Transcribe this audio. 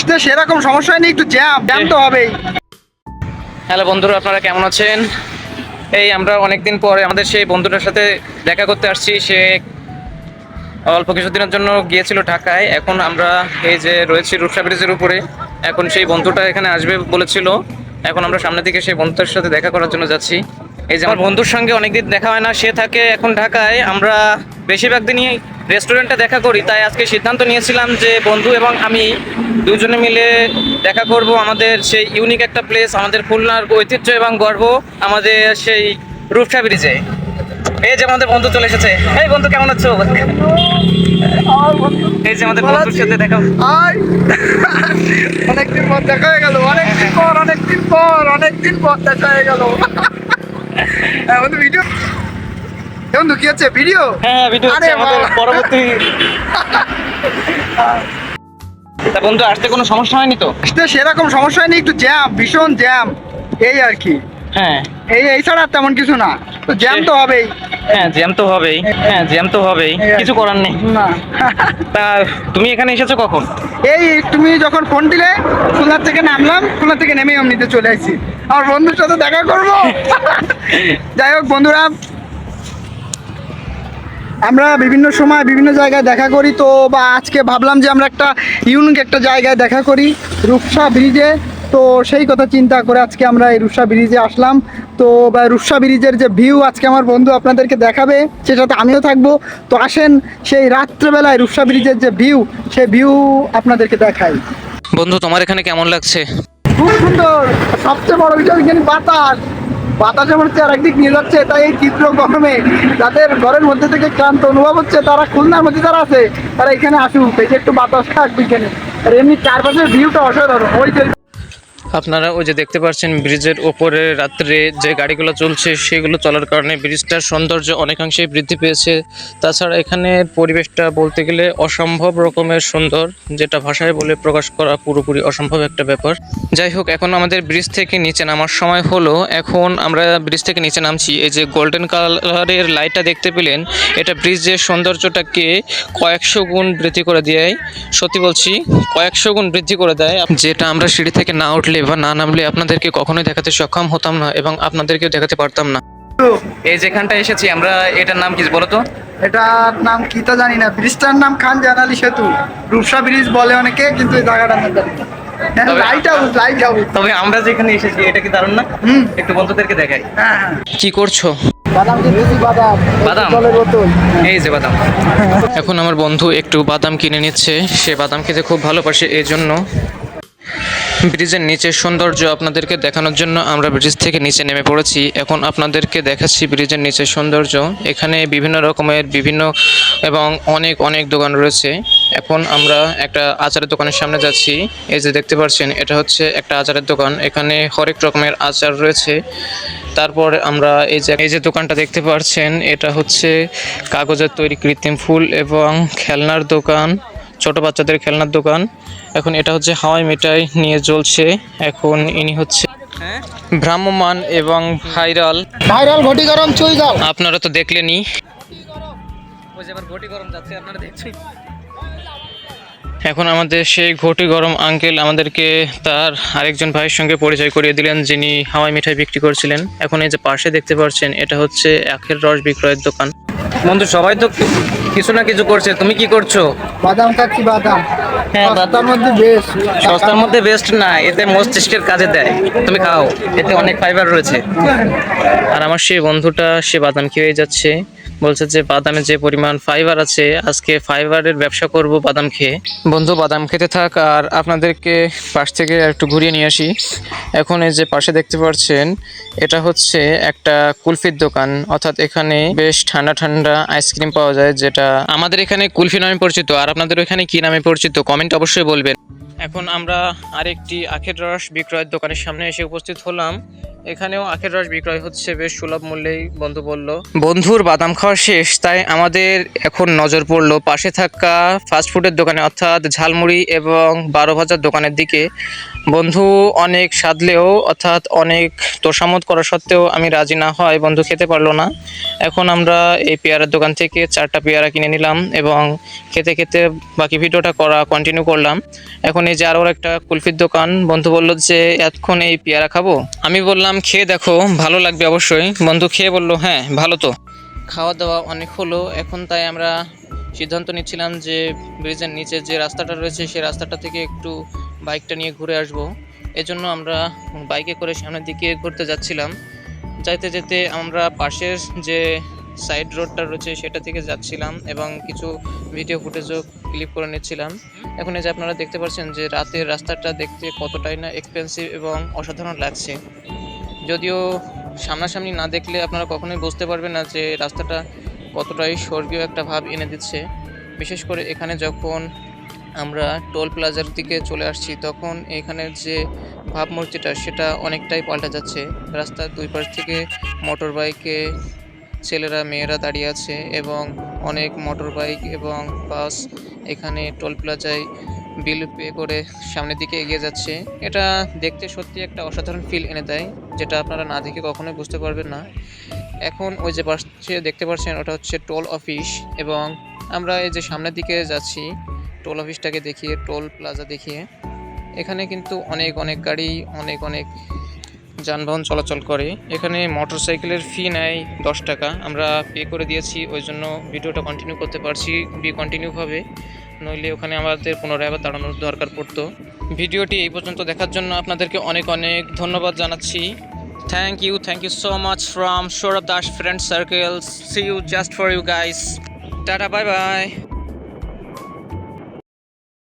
আসতে সেরকম সমস্যা হয়নি, একটু জ্যাম তো হবেই। হ্যালো বন্ধুরা, আপনারা কেমন আছেন? এই আমরা অনেকদিন পরে আমাদের সেই বন্ধুটার সাথে দেখা করতে আসছি। সে অল্প কিছুদিনের জন্য গিয়েছিল ঢাকায়। এখন আমরা এই যে রয়েছি রূপসা ব্রিজের উপরে। এখন সেই বন্ধুটা এখানে আসবে বলেছিল। এখন আমরা সামনের দিকে সেই বন্ধুটার সাথে দেখা করার জন্য যাচ্ছি। এই যে আমার বন্ধুর সঙ্গে অনেকদিন দেখা হয় না, সে থাকে এখন ঢাকায়। আমরা বেশিরভাগ দিনই রেস্টুরেন্টে দেখা করি, তাই আজকে সিদ্ধান্ত নিয়েছিলাম যে বন্ধু এবং আমি দুজনে মিলে দেখা করব আমাদের সেই ইউনিক একটা প্লেস, আমাদের খুলনার ঐতিহ্য এবং গর্ব, আমাদের সেই রূপসা ব্রিজে। এই যে আমাদের বন্ধু চলে এসেছে। এই বন্ধু, কেমন আছো? এই যে আমাদের বন্ধুর সাথে দেখা। হাই, অনেকদিন পর দেখা হয়ে গেল, অনেকদিন পর দেখা হয়ে গেল। বন্ধু ভিডিও, বন্ধু কি হচ্ছে ভিডিও? হ্যাঁ, ভিডিও হচ্ছে আমাদের পরবর্তী। তা বন্ধু, আসতে কোনো সমস্যা হয়নি তো? আসতে সেরকম সমস্যা হয়নি, একটু জ্যাম, ভীষণ জ্যাম এই আর কি। হ্যাঁ, এই ছাড়া আর তেমন কিছু না, তো জ্যাম তো হবেই। জ্যাম তো হবেই, কিছু করার নেই। না, তা তুমি এখানে এসেছো কখন? এই তুমি যখন ফোন দিলে খুলনা থেকে নামলাম, খুলনা থেকে নেমে এমনিতে চলে আসছি আমার বন্ধুর সাথে দেখা করব। যাই হোক বন্ধুরা, আমরা বিভিন্ন সময় বিভিন্ন জায়গায় দেখা করি, তো বা আজকে ভাবলাম যে আমরা একটা ইউনিক একটা জায়গায় দেখা করি, রূপসা ব্রিজে। তো সেই কথা চিন্তা করে আজকে আমরা এই রূপসা ব্রিজে আসলাম। তো বা রূপসা ব্রিজের যে ভিউ আজকে আমার বন্ধু আপনাদেরকে দেখাবে, সেটাতে আমিও থাকবো। তো আসেন সেই রাত্রেবেলায় রূপসা ব্রিজের যে ভিউ, সেই ভিউ আপনাদেরকে দেখাই। বন্ধু, তোমার এখানে কেমন লাগছে? খুব সুন্দর, সবচেয়ে বড় বিষয় এখানে বাতাস, বাতাসের মধ্যে আর একদিক নিয়ে যাচ্ছে। তাই এই তীব্র গরমে যাদের ঘরের মধ্যে থেকে ক্লান্ত অনুভব হচ্ছে, তারা খুলনার মধ্যে যারা আছে তারা এখানে আসুক, এই যে একটু বাতাস থাকবে এখানে। আর এমনি চারপাশের ভিউটা অসাধারণ। ওই যে আপনারা ওই যে দেখতে পাচ্ছেন ব্রিজের ওপরে রাত্রে যে গাড়িগুলো চলছে, সেগুলো চলার কারণে ব্রিজটার সৌন্দর্য অনেকাংশেই বৃদ্ধি পেয়েছে। তাছাড়া এখানের পরিবেশটা বলতে গেলে অসম্ভব রকমের সুন্দর, যেটা ভাষায় বলে প্রকাশ করা পুরোপুরি অসম্ভব একটা ব্যাপার। যাই হোক, এখন আমাদের ব্রিজ থেকে নিচে নামার সময় হলো। এখন আমরা ব্রিজ থেকে নিচে নামছি। এই যে গোল্ডেন কালারের লাইটটা দেখতে পেলেন, এটা ব্রিজের সৌন্দর্যটাকে কয়েকশো গুণ বৃদ্ধি করে দেয়। সত্যি বলছি, কয়েকশো গুণ বৃদ্ধি করে দেয়, যেটা আমরা সিঁড়ি থেকে না উঠলে বা না নামলে আপনাদেরকে কখনোই দেখাতে সক্ষম হতাম না এবং আপনাদেরকেও দেখাতে পারতাম না। এই যেখানটা এসেছি আমরা, এটার নাম কি বলো তো? এটার নাম কি তা জানি না, ব্রিজটার নাম খান জানালি সেতু, রূপসা ব্রিজ বলে অনেকে, কিন্তু এই জায়গাটার নাম জানি না। Light house. তবে আমরা যেখানে এসেছি এটা কি দারুণ না? একটু বন্ধুদেরকে দেখাই। হ্যাঁ হ্যাঁ, কি করছো? বাদাম কিনতেছি, বাদাম, বাদাম? জলের বোতল। এই যে বাদাম। এখন আমার বন্ধু একটু বাদাম কিনে নিচ্ছে। সে বাদাম খেতে খুব ভালোবাসে, এই জন্য। ব্রিজের নিচের সৌন্দর্য আপনাদেরকে দেখানোর জন্য আমরা ব্রিজ থেকে নিচে নেমে পড়েছি। এখন আপনাদেরকে দেখাচ্ছি ব্রিজের নিচের সৌন্দর্য। এখানে বিভিন্ন রকমের এবং অনেক অনেক দোকান রয়েছে। এখন আমরা একটা আচারের দোকানের সামনে যাচ্ছি। এই যে দেখতে পাচ্ছেন, এটা হচ্ছে একটা আচারের দোকান। এখানে হরেক রকমের আচার রয়েছে। তারপর আমরা এই যে দোকানটা দেখতে পাচ্ছেন, এটা হচ্ছে কাগজের তৈরি কৃত্রিম ফুল এবং খেলনার দোকান, ছোট বাচ্চাদের খেলনার দোকান। এখন এটা হচ্ছে হাওয়াই মিঠাই নিয়ে জ্বলছে। এখন ইনি হচ্ছে ভ্রাম্যমান এবং ভাইরাল ঘটি গরম চুই ঝাল। আপনারা তো দেখলেনই। ওই যে আবার ঘটি গরম যাচ্ছে, আপনারা দেখছেন। এখন আমাদের সেই ঘটি গরম আঙ্কেল আমাদেরকে তার আরেকজন ভাইয়ের সঙ্গে পরিচয় করিয়ে দিলেন, যিনি হাওয়াই মিঠাই বিক্রি করছিলেন। এখন এই যে পাশে দেখতে পাচ্ছেন, এটা হচ্ছে আখের রস বিক্রয়ের দোকান। বন্ধু, সবাই তো কিছু না কিছু করছে, তুমি কি করছো? বাদাম খাচ্ছি, বাদাম। হ্যাঁ, সস্তার মধ্যে বেস্ট। সস্তার মধ্যে বেস্ট না, এতে মস্তিষ্কের কাজে দেয়। তুমি খাও, এতে অনেক ফাইবার রয়েছে। আর আমার সেই বন্ধুটা, সে বাদাম খেয়ে যাচ্ছে, বলছে যে বাদামে যে পরিমাণ ফাইবার আছে, আজকে ফাইবারের ব্যবসা করব বাদাম খেয়ে। বন্ধু বাদাম খেতে থাক, আর আপনাদেরকে পাশ থেকে একটু ঘুরিয়ে নিয়ে আসি। এখন এই যে পাশে দেখতে পাচ্ছেন, এটা হচ্ছে একটা কুলফির দোকান, অর্থাৎ এখানে বেশ ঠান্ডা ঠান্ডা আইসক্রিম পাওয়া যায়, যেটা আমাদের এখানে কুলফি নামে পরিচিত। আর আপনাদের ওখানে কি নামে পরিচিত কমেন্ট অবশ্যই বলবেন। এখন আমরা আরেকটি আখের রস বিক্রয়ের দোকানের সামনে এসে উপস্থিত হলাম। এখানেও আখের রস বিক্রয় হচ্ছে বেশ সুলভ মূল্যেই, বন্ধু বলল। বন্ধুর বাদাম খাওয়া শেষ, তাই আমাদের এখন নজর পড়লো পাশে থাকা ফাস্টফুডের দোকানে, অর্থাৎ ঝালমুড়ি এবং 12 ভাজার দোকানের দিকে। বন্ধু অনেক সাধলেও, অর্থাৎ অনেক তোষামত করা সত্ত্বেও আমি রাজি না হয় বন্ধু খেতে পারলো না। এখন আমরা এই পেয়ারার দোকান থেকে 4টা পেয়ারা কিনে নিলাম এবং খেতে খেতে বাকি ভিডিওটা কন্টিনিউ করলাম। এখন এই যে আরও একটা কুলফির দোকান, বন্ধু বলল যে এতক্ষণ এই পেয়ারা খাবো। আমি বললাম খেয়ে দেখো, ভালো লাগবে অবশ্যই। বন্ধু খেয়ে বললো হ্যাঁ ভালো তো। খাওয়া দাওয়া অনেক হলো, এখন তাই আমরা সিদ্ধান্ত নিচ্ছিলাম যে ব্রিজের নিচে যে রাস্তাটা রয়েছে সেই রাস্তাটা থেকে একটু বাইকটা নিয়ে ঘুরে আসব। এজন্য আমরা বাইকে করে সামনের দিকে ঘুরতে যাচ্ছিলাম। যাইতে যেতে আমরা পাশের যে সাইড রোডটা রয়েছে সেটা থেকে যাচ্ছিলাম এবং কিছু ভিডিও ফুটেজও ক্লিপ করে নিচ্ছিলাম। এখন এই যে আপনারা দেখতে পাচ্ছেন যে রাতের রাস্তাটা দেখতে কতটাই না এক্সপেন্সিভ এবং অসাধারণ লাগছে। যদিও সামনাসামনি না দেখলে আপনারা কখনোই বুঝতে পারবেন না যে রাস্তাটা কতটাই স্বর্গীয় একটা ভাব এনে দিচ্ছে। বিশেষ করে এখানে যখন আমরা টোল প্লাজার দিকে চলে আসছি তখন এখানের যে ভাবমূর্তিটা সেটা অনেকটাই পাল্টে যাচ্ছে। রাস্তার দুই পাশ থেকে মোটর বাইকে ছেলেরা মেয়েরা দাঁড়িয়ে আছে এবং অনেক মোটর বাইক এবং বাস এখানে টোল প্লাজায় বিল পে করে সামনের দিকে এগিয়ে যাচ্ছে। এটা দেখতে সত্যি একটা অসাধারণ ফিল এনে দেয়, যেটা আপনারা না দেখে কখনোই বুঝতে পারবেন না। এখন ওই যে পাশে দেখতে পাচ্ছেন ওটা হচ্ছে টোল অফিস এবং আমরা এই যে সামনের দিকে যাচ্ছি টোল অফিসটাকে দেখিয়ে, টোল প্লাজা দেখিয়ে। এখানে কিন্তু অনেক অনেক গাড়ি, অনেক অনেক যানবাহন চলাচল করে। এখানে মোটরসাইকেলের ফি নেয় 10 টাকা, আমরা পে করে দিয়েছি, ওই জন্য ভিডিওটা কন্টিনিউ করতে পারছি কন্টিনিউভাবে, নইলে ওখানে আমাদের পুনরায় আবার দাঁড়ানোর দরকার পড়তো। ভিডিওটি এই পর্যন্ত দেখার জন্য আপনাদেরকে অনেক অনেক ধন্যবাদ জানাচ্ছি। Thank you so much from Sourav Das friend circle. See you just for you guys. Tata, bye by.